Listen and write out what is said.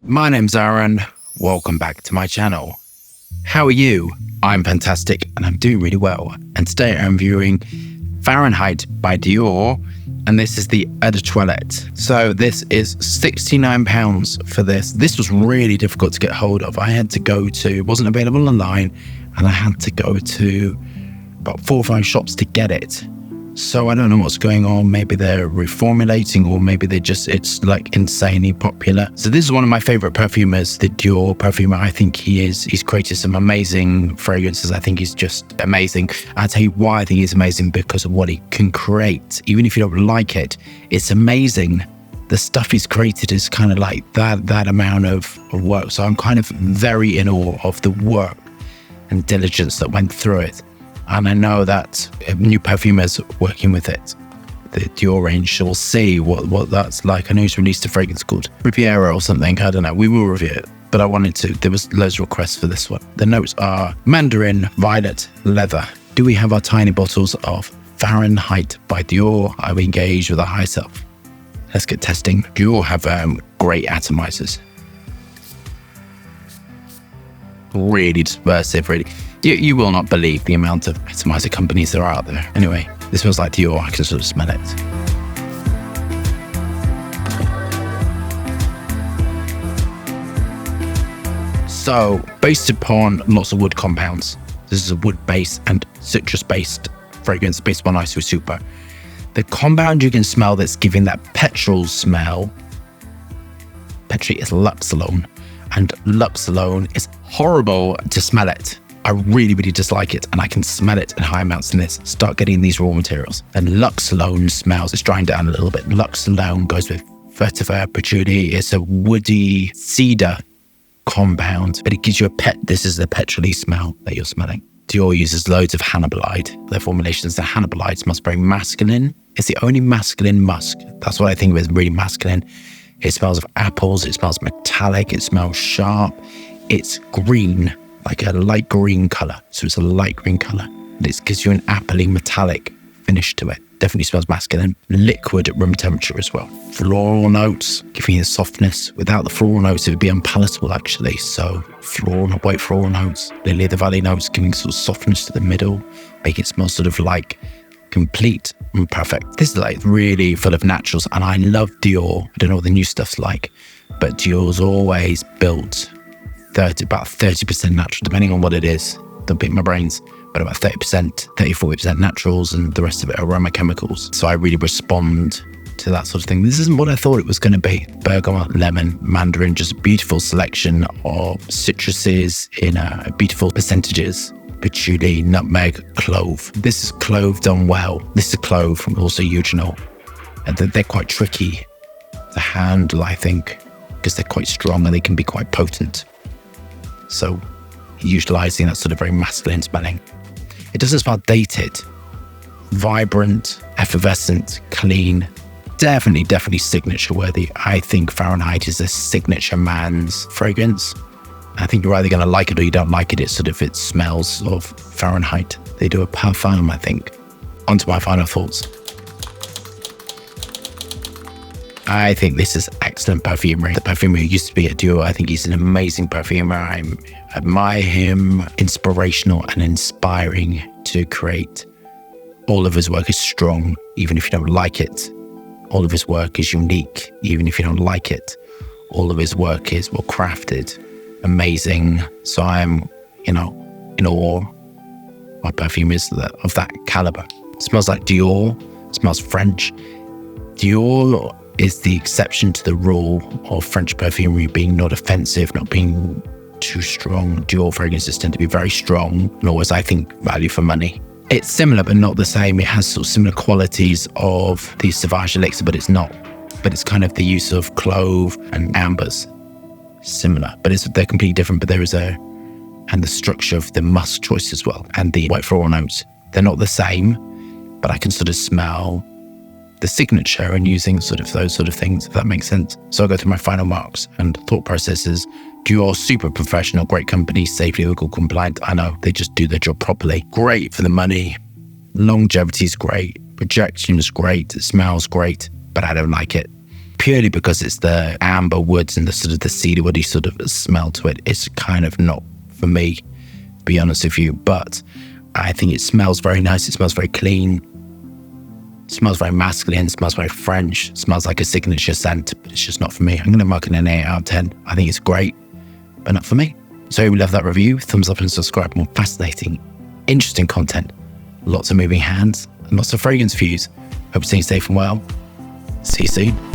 My name's Aaron. Welcome back to my channel. How are you? I'm fantastic and I'm doing really well. And today I'm viewing Fahrenheit by Dior, and this is the Eau de Toilette. So this is £69 for this. This was really difficult to get hold of. I had to go to, it wasn't available online, and I had to go to about 4 or 5 shops to get it. So I don't know what's going on. Maybe they're reformulating, or maybe it's like insanely popular. So this is one of my favorite perfumers, the Dior perfumer. I think he's created some amazing fragrances. I think he's just amazing. I'll tell you why I think he's amazing, because of what he can create. Even if you don't like it, it's amazing. The stuff he's created is kind of like that amount of work. So I'm kind of very in awe of the work and diligence that went through it. And I know that new perfumers working with it, the Dior range, will see what that's like. I know he's released a fragrance called Riviera or something. I don't know. We will review it. But I wanted to. There was loads of requests for this one. The notes are mandarin, violet, leather. Do we have our tiny bottles of Fahrenheit by Dior? Are we engaged with our high self? Let's get testing. Dior have great atomizers. Really dispersive, really. You will not believe the amount of atomizer companies there are out there. Anyway, this smells like Dior. I can sort of smell it. So, based upon lots of wood compounds, this is a wood-based and citrus-based fragrance based on Iso Super. The compound you can smell that's giving that petrol smell, petrol, is Luxolone. And Luxolone is horrible to smell it. I really, really dislike it, and I can smell it in high amounts in this. Start getting these raw materials. And Luxolone smells, it's drying down a little bit. Luxolone goes with vetiver, patchouli. It's a woody cedar compound, but it gives you this is the petrol-y smell that you're smelling. Dior uses loads of Hannibalide. Their formulations, the Hannibalide smells very masculine. It's the only masculine musk. That's what I think of as really masculine. It smells of apples, it smells metallic, it smells sharp. It's green, like a light green color. So it's a light green color. And it gives you an appley metallic finish to it. Definitely smells masculine. Liquid at room temperature as well. Floral notes, giving you the softness. Without the floral notes, it would be unpalatable actually. So white floral notes. Lily of the Valley notes, giving sort of softness to the middle. Make it smell sort of like complete and perfect. This is like really full of naturals, and I love Dior. I don't know what the new stuff's like, but Dior's always built about 30% natural, depending on what it is. Don't pick my brains, but about 30%, 30-40% naturals, and the rest of it aroma chemicals. So I really respond to that sort of thing. This isn't what I thought it was going to be. Bergamot, lemon, mandarin, just a beautiful selection of citruses in beautiful percentages. Patchouli, nutmeg, clove. This is clove done well. This is clove, also eugenol. And they're quite tricky to handle, I think, because they're quite strong and they can be quite potent. So utilizing that sort of very masculine smelling. It doesn't smell dated. Vibrant, effervescent, clean. Definitely signature worthy. I think Fahrenheit is a signature man's fragrance. I think you're either going to like it or you don't like it. It smells of Fahrenheit. They do a parfum, I think. On to my final thoughts. I think this is excellent perfumery. The perfumer who used to be at Dior, I think he's an amazing perfumer. I admire him. Inspirational and inspiring to create. All of his work is strong, even if you don't like it. All of his work is unique, even if you don't like it. All of his work is well crafted. Amazing. So I'm, in awe. My perfume is of that caliber. It smells like Dior. It smells French. Dior is the exception to the rule of French perfumery being not offensive, not being too strong. Dior fragrances tend to be very strong and always, I think, value for money. It's similar but not the same. It has sort of similar qualities of the Sauvage Elixir, but it's not. But it's kind of the use of clove and ambers. Similar, but they're completely different. But and the structure of the musk choice as well, and the white floral notes. They're not the same, but I can sort of smell the signature and using sort of those sort of things, if that makes sense. So I'll go through my final marks and thought processes. Dior, super professional, great company, safely legal compliant. I know, they just do their job properly. Great for the money. Longevity is great. Projection is great. It smells great, but I don't like it. purely because it's the amber woods and the sort of the cedarwoody sort of smell to it. It's kind of not for me, to be honest with you. But I think it smells very nice. It smells very clean. It smells very masculine. It smells very French. It smells like a signature scent, but it's just not for me. I'm going to mark it an 8 out of 10. I think it's great, but not for me. So if you love that review, thumbs up and subscribe for more fascinating, interesting content. Lots of moving hands and lots of fragrance views. Hope you're staying safe and well. See you soon.